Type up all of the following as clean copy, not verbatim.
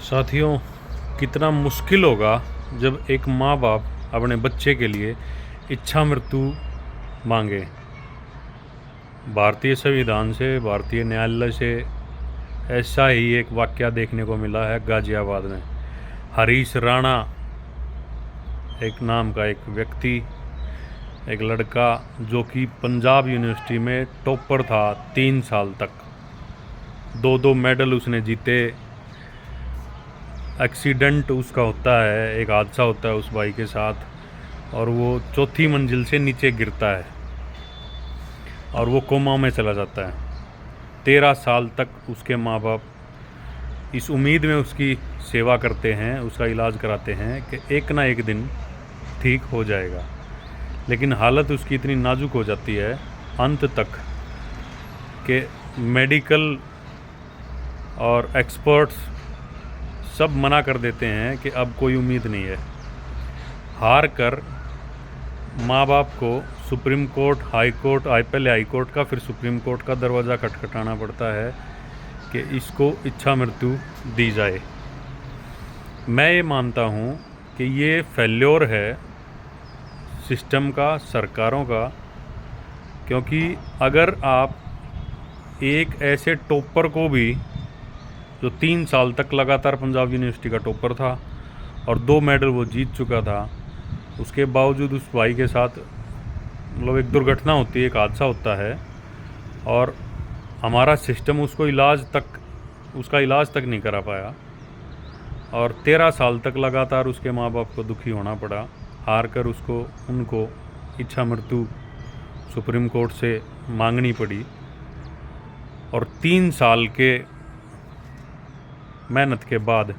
साथियों, कितना मुश्किल होगा जब एक माँ बाप अपने बच्चे के लिए इच्छा मृत्यु मांगे। भारतीय संविधान से, भारतीय न्यायालय से ऐसा ही एक वाकया देखने को मिला है गाजियाबाद में। हरीश राणा एक नाम का एक व्यक्ति, एक लड़का जो कि पंजाब यूनिवर्सिटी में टॉपर था 3 साल तक। 2 मेडल उसने जीते। एक्सीडेंट उसका होता है, एक हादसा होता है उस भाई के साथ और वो 4थी मंजिल से नीचे गिरता है और वो कोमा में चला जाता है। 13 साल तक उसके माँ बाप इस उम्मीद में उसकी सेवा करते हैं, उसका इलाज कराते हैं कि एक ना एक दिन ठीक हो जाएगा। लेकिन हालत उसकी इतनी नाजुक हो जाती है अंत तक कि मेडिकल और एक्सपर्ट्स सब मना कर देते हैं कि अब कोई उम्मीद नहीं है। हार कर माँ बाप को सुप्रीम कोर्ट, हाई कोर्ट, पहले हाई कोर्ट का फिर सुप्रीम कोर्ट का दरवाज़ा खटखटाना पड़ता है कि इसको इच्छा मृत्यु दी जाए। मैं ये मानता हूँ कि ये फेल्योर है सिस्टम का, सरकारों का। क्योंकि अगर आप एक ऐसे टॉपर को भी, जो 3 साल तक लगातार पंजाब यूनिवर्सिटी का टॉपर था और 2 मेडल वो जीत चुका था, उसके बावजूद उस भाई के साथ मतलब एक दुर्घटना होती है, एक हादसा होता है और हमारा सिस्टम उसका इलाज तक नहीं करा पाया और 13 साल तक लगातार उसके माँ बाप को दुखी होना पड़ा। हार कर उनको इच्छा मृत्यु सुप्रीम कोर्ट से मांगनी पड़ी और 3 साल के मेहनत के बाद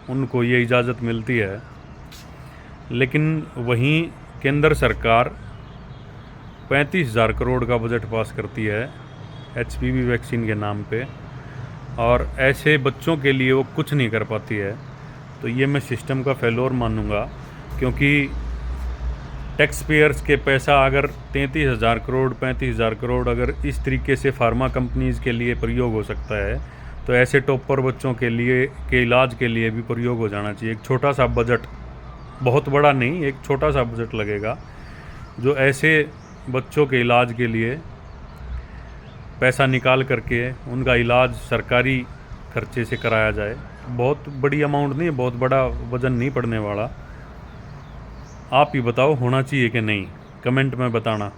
उनको ये इजाज़त मिलती है। लेकिन वहीं केंद्र सरकार 35,000 करोड़ का बजट पास करती है HPV वैक्सीन के नाम पे और ऐसे बच्चों के लिए वो कुछ नहीं कर पाती है। तो ये मैं सिस्टम का फेल्योर मानूंगा, क्योंकि टैक्स पेयर्स के पैसा अगर 35,000 करोड़ 35,000 करोड़ अगर इस तरीके से फार्मा कंपनीज़ के लिए प्रयोग हो सकता है तो ऐसे टॉपर बच्चों के इलाज के लिए भी प्रयोग हो जाना चाहिए। एक छोटा सा बजट, बहुत बड़ा नहीं, एक छोटा सा बजट लगेगा जो ऐसे बच्चों के इलाज के लिए पैसा निकाल करके उनका इलाज सरकारी खर्चे से कराया जाए। बहुत बड़ी अमाउंट नहीं है, बहुत बड़ा वजन नहीं पड़ने वाला। आप ही बताओ, होना चाहिए कि नहीं? कमेंट में बताना।